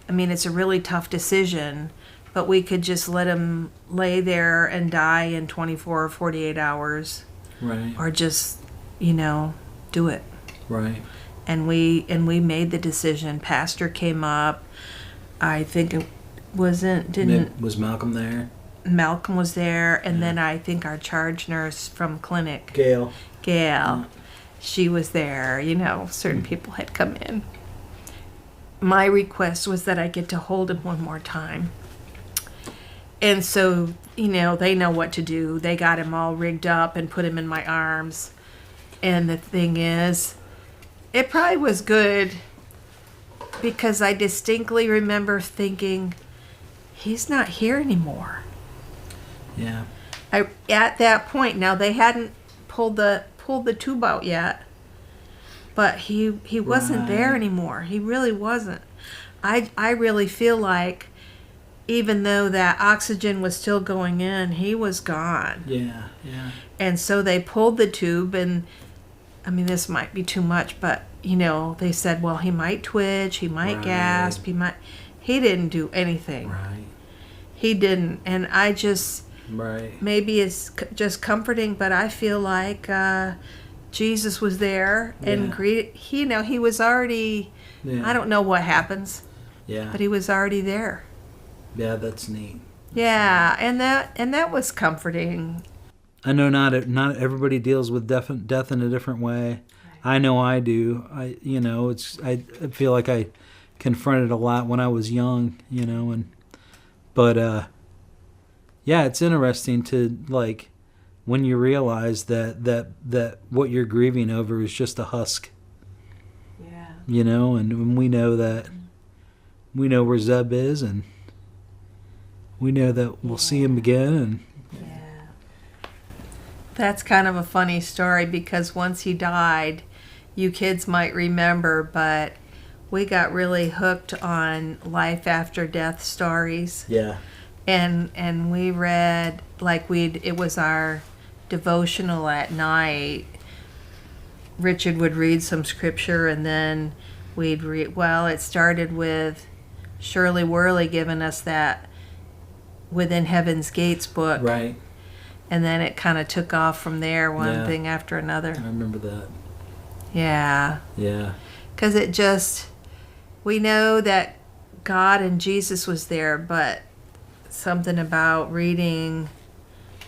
I mean, it's a really tough decision, but we could just let him lay there and die in 24 or 48 hours, Right. or just, do it. Right. And we made the decision. Pastor came up. I think it didn't Was Malcolm there? Malcolm was there, and then I think our charge nurse from clinic, Gail. Gail, she was there. Certain people had come in. My request was that I get to hold him one more time. And so, they know what to do. They got him all rigged up and put him in my arms. And the thing is, it probably was good because I distinctly remember thinking, he's not here anymore. Yeah. At that point, now they hadn't pulled the tube out yet, but he wasn't there Right. anymore. He really wasn't. I really feel like even though that oxygen was still going in, he was gone. Yeah. Yeah. And so they pulled the tube, and I mean, this might be too much, but they said, well, he might twitch, he might Right. gasp, he didn't do anything. Right. He didn't. And I just, Right. maybe it's just comforting, but I feel like Jesus was there and Yeah. he was already, Yeah. I don't know what happens, Yeah. but he was already there. Yeah, that's neat. Yeah, and that was comforting. I know not everybody deals with death in a different way. I know I do. I feel like I confronted a lot when I was young, but yeah, it's interesting to when you realize that what you're grieving over is just a husk, Yeah. and when we know where Zeb is, and we know that we'll see him again, and Yeah. That's kind of a funny story because once he died, you kids might remember, but we got really hooked on life after death stories. yeah, And we read, like, it was our devotional at night. Richard would read some scripture, and then we'd read, well, it started with Shirley Worley giving us that Within Heaven's Gates book. right. And then it kind of took off from there, one Yeah. thing after another. I remember that. Yeah. Yeah, Because we know that God and Jesus was there, but something about reading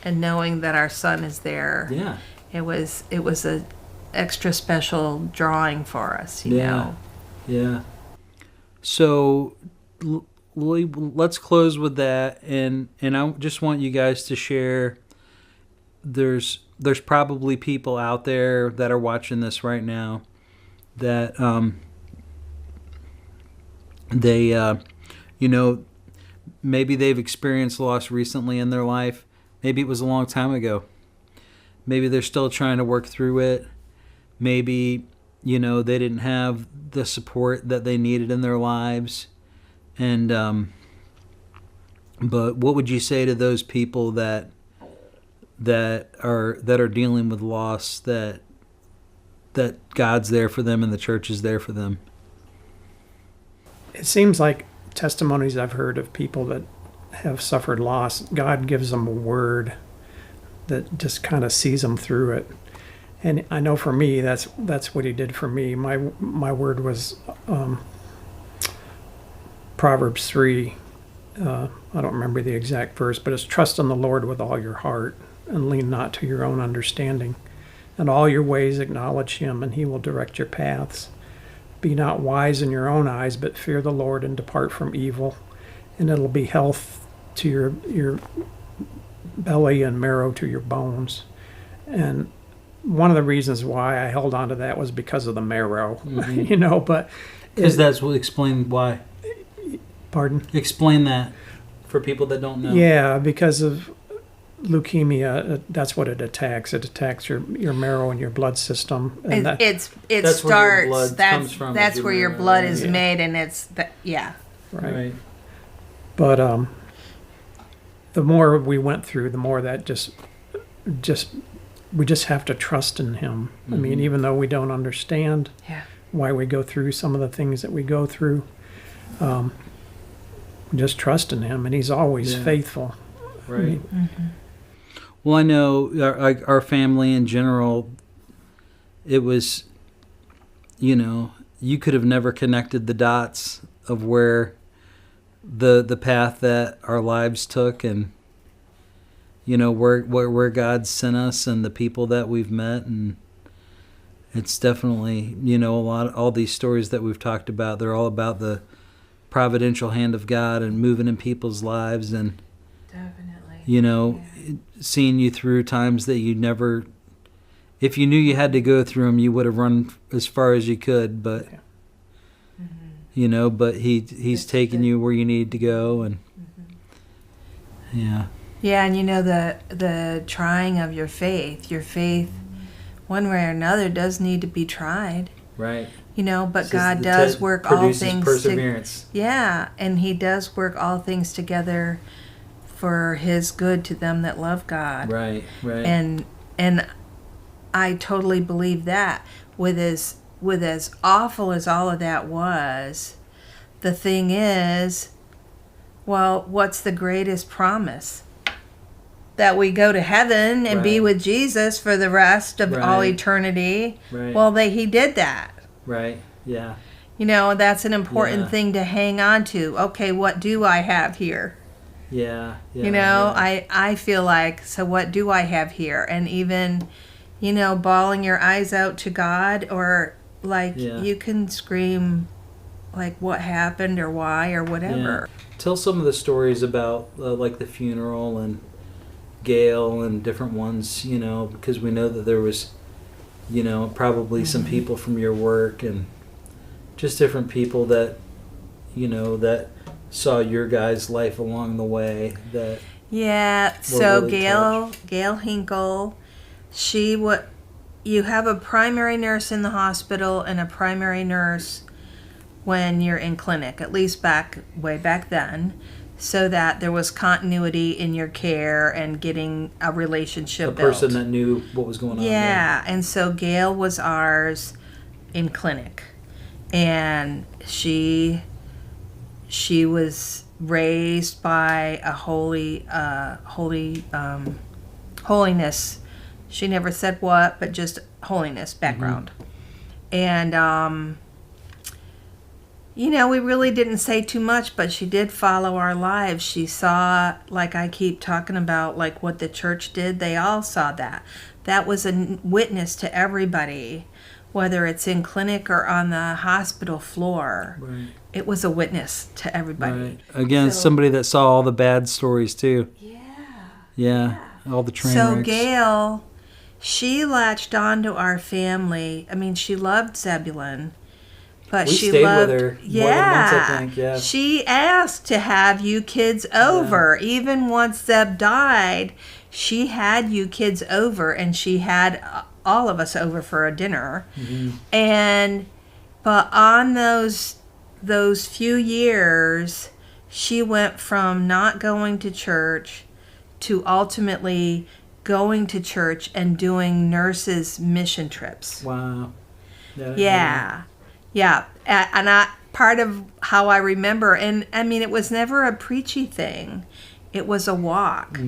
and knowing that our son is there. yeah, It was a extra special drawing for us, you Yeah. know. yeah. So, Lily, let's close with that, and I just want you guys to share. There's probably people out there that are watching this right now that they maybe they've experienced loss recently in their life. Maybe it was a long time ago. Maybe they're still trying to work through it. Maybe they didn't have the support that they needed in their lives, and but what would you say to those people that are dealing with loss, that God's there for them and the church is there for them? It seems like testimonies I've heard of people that have suffered loss, God gives them a word that just kind of sees them through it. And I know for me, that's what he did for me. My word was Proverbs 3. I don't remember the exact verse, but it's trust in the Lord with all your heart and lean not to your own understanding. In all your ways acknowledge him, and he will direct your paths. Be not wise in your own eyes, but fear the Lord and depart from evil, and it'll be health to your belly and marrow to your bones. And one of the reasons why I held on to that was because of the marrow, but Because that's what explain why. pardon? Explain that for people that don't know. Yeah, because of leukemia, that's what it attacks. It attacks your marrow and your blood system. And It That's where your starts. blood comes from, That's is where your your marrow. blood is Yeah. made, and yeah. right. But the more we went through, the more that we just have to trust in him. I mean, even though we don't understand Yeah. why we go through some of the things that we go through, just trust in him, and he's always Yeah. faithful. Right. Well, I know our family in general, it was, you could have never connected the dots of where the path that our lives took, and where God sent us and the people that we've met. And it's definitely, all these stories that we've talked about, they're all about the providential hand of God and moving in people's lives, and Definitely. seeing you through times that you never, if you knew you had to go through them, you would have run as far as you could, but but he's taken you where you need to go. And yeah, And the trying of your faith one way or another does need to be tried. right. But God does work all things perseverance. and he does work all things together for his good to them that love God. Right. And I totally believe that. With as awful as all of that was, the thing is, well, what's the greatest promise? That we go to heaven and be Right. with Jesus for the rest of all Right. eternity. Right. Well, he did that. Right. Yeah. That's an important Yeah. thing to hang on to. Okay, what do I have here? Yeah. I feel like, so what do I have here? And even, bawling your eyes out to God, or like Yeah. you can scream like what happened or why or whatever. Tell some of the stories about like the funeral and Gail and different ones, you know, because we know that there was, you know, probably some people from your work and just different people that, you know, that saw your guys' life along the way. That Yeah. So really Gail Hinkle, you have a primary nurse in the hospital and a primary nurse when you're in clinic, at least way back then, so that there was continuity in your care and getting a relationship a built. person that knew what was going on. Yeah, and so Gail was ours in clinic, and she was raised by a holiness. She never said what, but just holiness background. And you know, we really didn't say too much, but she did follow our lives. She saw, like I keep talking about, like what the church did. They all saw that. That was a witness to everybody, whether it's in clinic or on the hospital floor. Right. It was a witness to everybody. Right. Again, So- somebody that saw all the bad stories too. Yeah. Yeah. All the train So wrecks. Gail, she latched onto our family. I mean, she loved Zebulon, but We she stayed loved. with her more Yeah, than once, I think, yeah. She asked to have you kids over. Even once Zeb died, she had you kids over, and she had all of us over for a dinner. But on those few years, she went from not going to church to ultimately going to church and doing nurses' mission trips. Wow. Yeah. And part of how I remember, and I mean, it was never a preachy thing. It was a walk.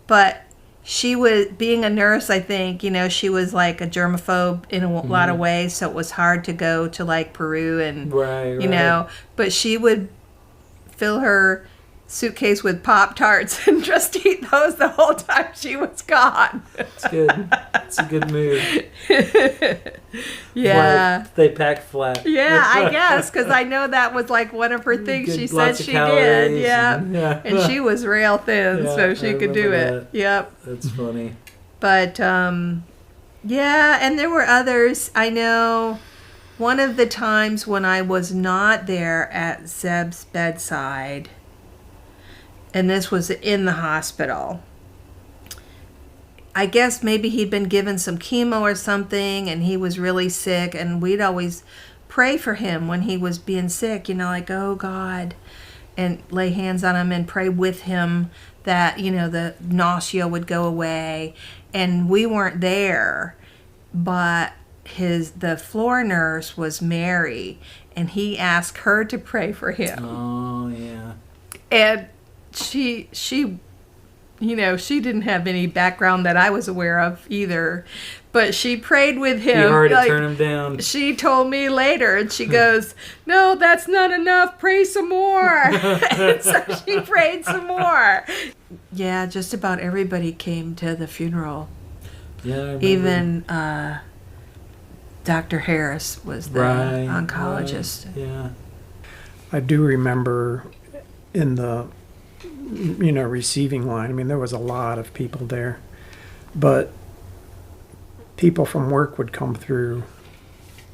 But she was, being a nurse, I think, you know, she was like a germaphobe in a lot of ways, so it was hard to go to like Peru and, Right. you know, but she would fill her suitcase with Pop-Tarts and just eat those the whole time she was gone. It's good. It's a good move. Yeah. Flat. They pack flat. Yeah, I guess, because I know that was like one of her things Good- she said lots of she calories did. Yeah. and- And she was rail thin, Yeah, so she I could do remember it. Yep. That's funny. But, yeah, and there were others. I know one of the times when I was not there at Zeb's bedside, and this was in the hospital. I guess maybe he'd been given some chemo or something, and he was really sick, and we'd always pray for him when he was being sick, you know, like, oh God, and lay hands on him and pray with him that, you know, the nausea would go away. And we weren't there, but the floor nurse was Mary, and he asked her to pray for him. Oh, yeah. And she you know, she didn't have any background that I was aware of either, but she prayed with him. You hard to like, turn him down. she told me later, and she goes, no, that's not enough, pray some more. And so she prayed some more. Yeah, just about everybody came to the funeral. Yeah, I remember. Even Dr. Harris was the oncologist. Right. Yeah. I do remember in the, you know, receiving line, I mean, there was a lot of people there, but people from work would come through,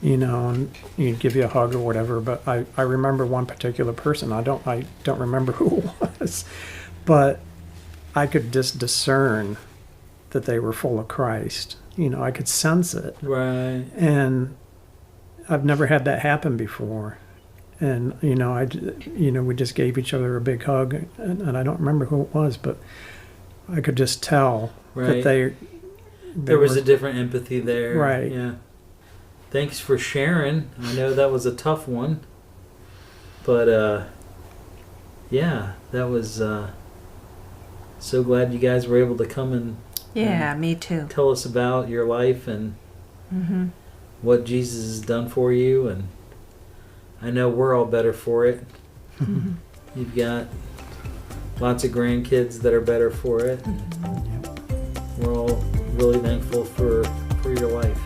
you know, and you'd give you a hug or whatever. But I remember one particular person. I don't remember who it was, but I could just discern that they were full of Christ. You know, I could sense it. Right. And I've never had that happen before. And, you know, we just gave each other a big hug, and I don't remember who it was, but I could just tell Right. that There was were- a different empathy there. Right. Yeah. Thanks for sharing. I know that was a tough one. But, yeah, that was, so glad you guys were able to come and Yeah, me too. tell us about your life and Mm-hmm. what Jesus has done for you. And I know we're all better for it. You've got lots of grandkids that are better for it. We're all really thankful for your life.